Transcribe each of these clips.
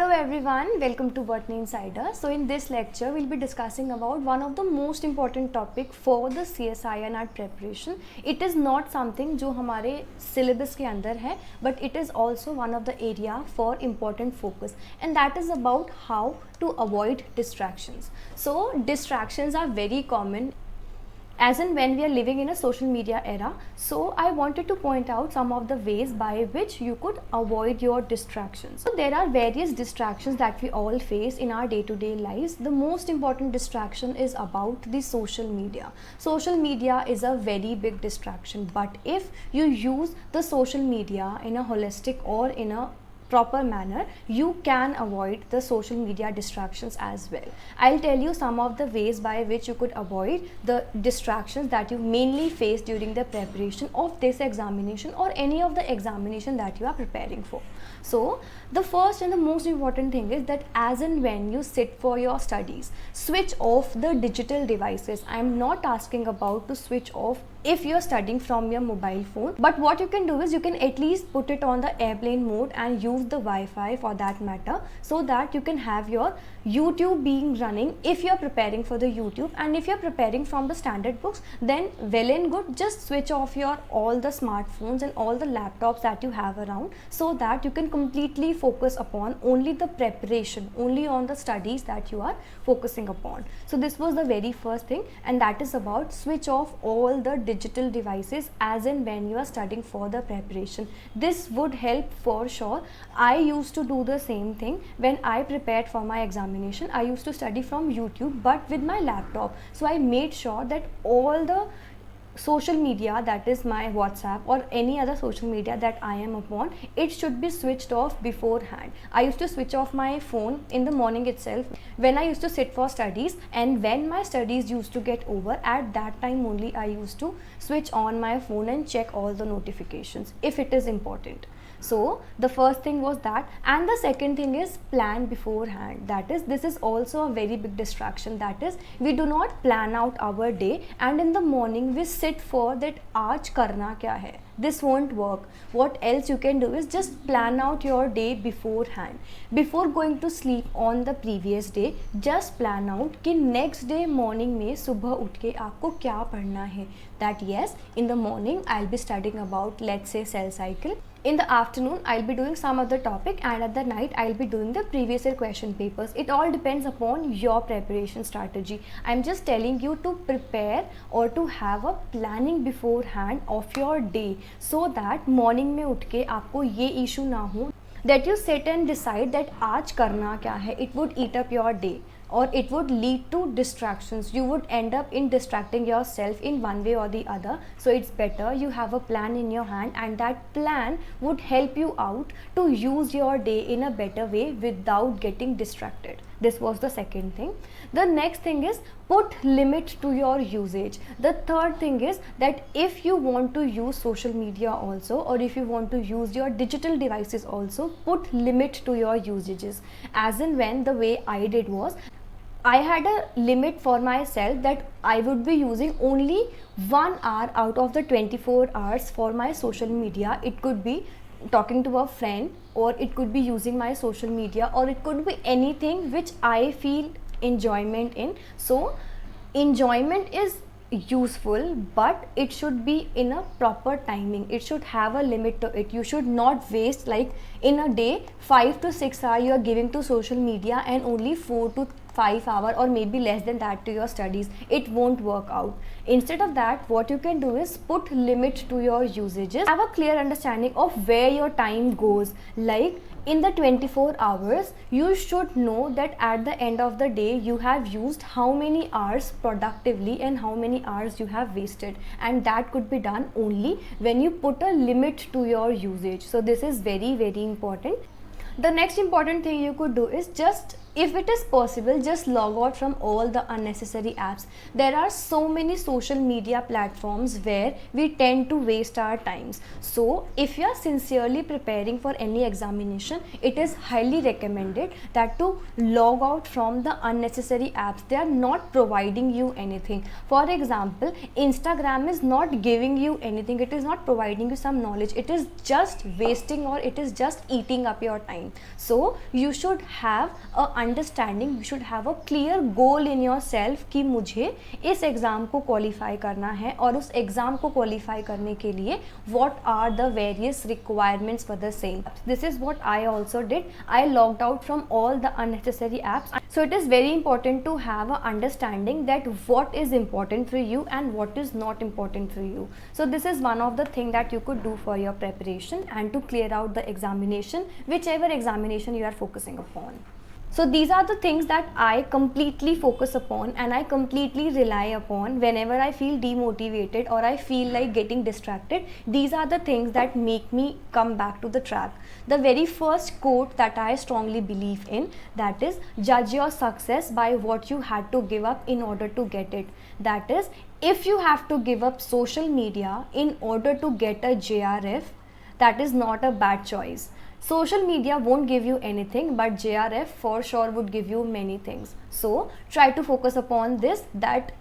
Hello everyone, welcome to Botany Insider. So in this lecture, we'll be discussing about one of the most important topic for the CSI and art preparation. It is not something जो हमारे syllabus के अंदर है, but it is also one of the area for important focus, and that is about how to avoid distractions. So distractions are very common as in when we are living in a social media era. So I wanted to point out some of the ways by which you could avoid your distractions. So there are various distractions that we all face in our day-to-day lives. The most important distraction is about the social media. Social media is a very big distraction, but if you use the social media in a holistic or in a proper manner, you can avoid the social media distractions as well. I'll tell you some of the ways by which you could avoid the distractions that you mainly face during the preparation of this examination or any of the examination that you are preparing for. So the first and the most important thing is that as and when you sit for your studies, switch off the digital devices. I'm not asking about to switch off if you're studying from your mobile phone, but what you can do is you can at least put it on the airplane mode and use the Wi-Fi for that matter, so that you can have your YouTube being running if you're preparing for the YouTube. And if you're preparing from the standard books, then well and good, just switch off your all the smartphones and all the laptops that you have around, so that you can completely focus upon only the preparation, only on the studies that you are focusing upon. So this was the very first thing, and that is about switch off all the digital devices as and when you are studying for the preparation. This would help for sure. I used to do the same thing when I prepared for my examination. I used to study from YouTube but with my laptop. So I made sure that all the social media, that is my WhatsApp or any other social media that I am upon, it should be switched off beforehand. I used to switch off my phone in the morning itself when I used to sit for studies, and when my studies used to get over, at that time only I used to switch on my phone and check all the notifications if it is important. So the first thing was that, and the second thing is plan beforehand. That is, this is also a very big distraction. That is, we do not plan out our day and in the morning we sit for that aaj karna kya hai. This won't work. What else you can do is just plan out your day beforehand. Before going to sleep on the previous day, just plan out कि next day morning में सुबह उठ के आपको क्या पढ़ना है. That yes, in the morning I'll be studying about, let's say, cell cycle. In the afternoon, I'll be doing some other topic, and at the night, I'll be doing the previous year question papers. It all depends upon your preparation strategy. I'm just telling you to prepare or to have a planning beforehand of your day, so that morning में उठ के आपको ये issue ना हो that you sit and decide that आज करना क्या है. It would eat up your day, or it would lead to distractions. You would end up in distracting yourself in one way or the other. So it's better you have a plan in your hand, and that plan would help you out to use your day in a better way without getting distracted. This was the second thing. The next thing is put limit to your usage. The third thing is that if you want to use social media also, or if you want to use your digital devices also, put limit to your usages. As in when the way I did was, I had a limit for myself that I would be using only 1 hour out of the 24 hours for my social media. It could be talking to a friend, or it could be using my social media, or it could be anything which I feel enjoyment in. So enjoyment is useful, but it should be in a proper timing. It should have a limit to it. You should not waste, like in a day 5 to 6 hours you are giving to social media and only 4 to 5 hours or maybe less than that to your studies. It won't work out. Instead of that, what you can do is put limit to your usages. Have a clear understanding of where your time goes. Like in the 24 hours, you should know that at the end of the day you have used how many hours productively and how many hours you have wasted, and that could be done only when you put a limit to your usage. So this is very, very important. The next important thing you could do is just if it is possible, just log out from all the unnecessary apps. There are so many social media platforms where we tend to waste our times. So if you are sincerely preparing for any examination, it is highly recommended that to log out from the unnecessary apps. They are not providing you anything. For example, Instagram is not giving you anything, it is not providing you some knowledge, it is just wasting or it is just eating up your time. So you should have a understanding, you should have a clear goal in your self कि मुझे इस exam को qualify करना है और उस exam को qualify करने के लिए what are the various requirements for the same. This is what I also did. I logged out from all the unnecessary apps. So it is very important to have a understanding that what is important for you and what is not important for you. So this is one of the thing that you could do for your preparation and to clear out the examination, whichever examination you are focusing upon. So these are the things that I completely focus upon and I completely rely upon whenever I feel demotivated or I feel like getting distracted. These are the things that make me come back to the track. The very first quote that I strongly believe in, that is, judge your success by what you had to give up in order to get it. That is, if you have to give up social media in order to get a JRF, that is not a bad choice. Social media won't give you anything, but JRF for sure would give you many things. So try to focus upon this, that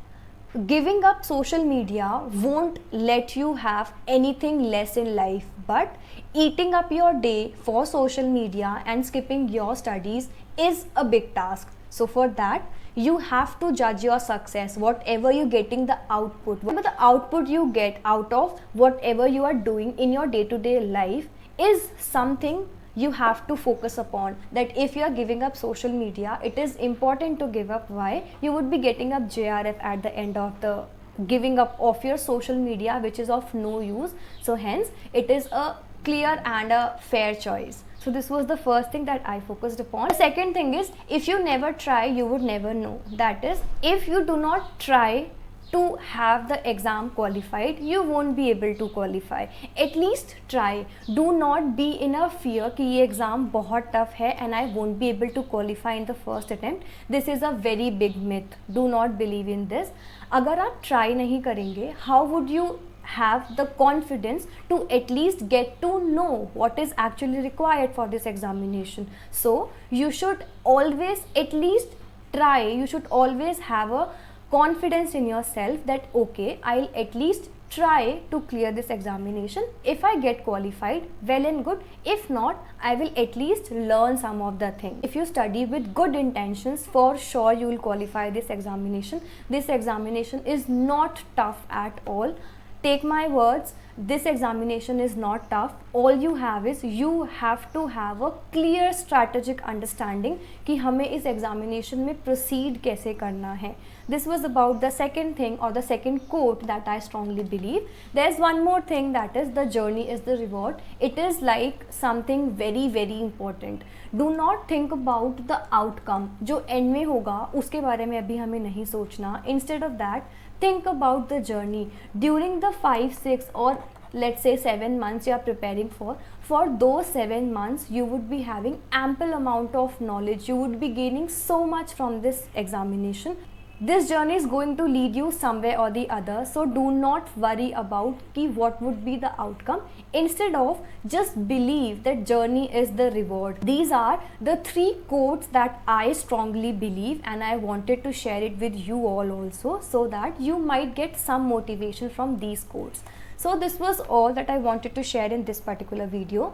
giving up social media won't let you have anything less in life, but eating up your day for social media and skipping your studies is a big task. So for that, you have to judge your success, whatever you're getting the output. Whatever the output you get out of whatever you are doing in your day-to-day life is something you have to focus upon. That if you are giving up social media, it is important to give up. Why? You would be getting up JRF at the end of the giving up of your social media, which is of no use. So hence it is a clear and a fair choice. So this was the first thing that I focused upon. The second thing is, if you never try, you would never know. That is, if you do not try to have the exam qualified, you won't be able to qualify. At least try. Do not be in a fear कि ये exam बहुत tough है and I won't be able to qualify in the first attempt. This is a very big myth. Do not believe in this. अगर आप try नहीं करेंगे, how would you have the confidence to at least get to know what is actually required for this examination? So you should always at least try. You should always have a confidence in yourself that okay, I'll at least try to clear this examination. If I get qualified, well and good. If not, I will at least learn some of the things. If you study with good intentions, for sure you will qualify this examination. This examination is not tough at all. Take my words, this examination is not tough. All you have is, you have to have a clear strategic understanding कि हमें इस examination में proceed कैसे करना है. This was about the second thing, or the second quote that I strongly believe. There's one more thing, that is, the journey is the reward. It is like something very very important. Do not think about the outcome. जो end में होगा उसके बारे में अभी हमें नहीं सोचना. Instead of that, think about the journey. During the 5, 6 or let's say 7 months you are preparing for those 7 months you would be having ample amount of knowledge. You would be gaining so much from this examination. This journey is going to lead you somewhere or the other, so do not worry about ki what would be the outcome. Instead of, just believe that journey is the reward. These are the 3 quotes that I strongly believe, and I wanted to share it with you all also, so that you might get some motivation from these quotes. So this was all that I wanted to share in this particular video.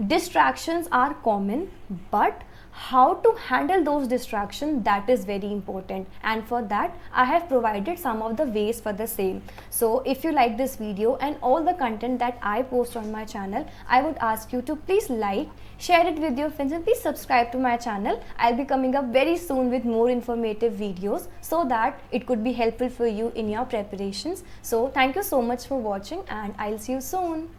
Distractions are common, but how to handle those distractions, that is very important, and for that I have provided some of the ways for the same. So if you like this video and all the content that I post on my channel, I would ask you to please like, share it with your friends, and please subscribe to my channel. I'll be coming up very soon with more informative videos so that it could be helpful for you in your preparations. So thank you so much for watching, and I'll see you soon.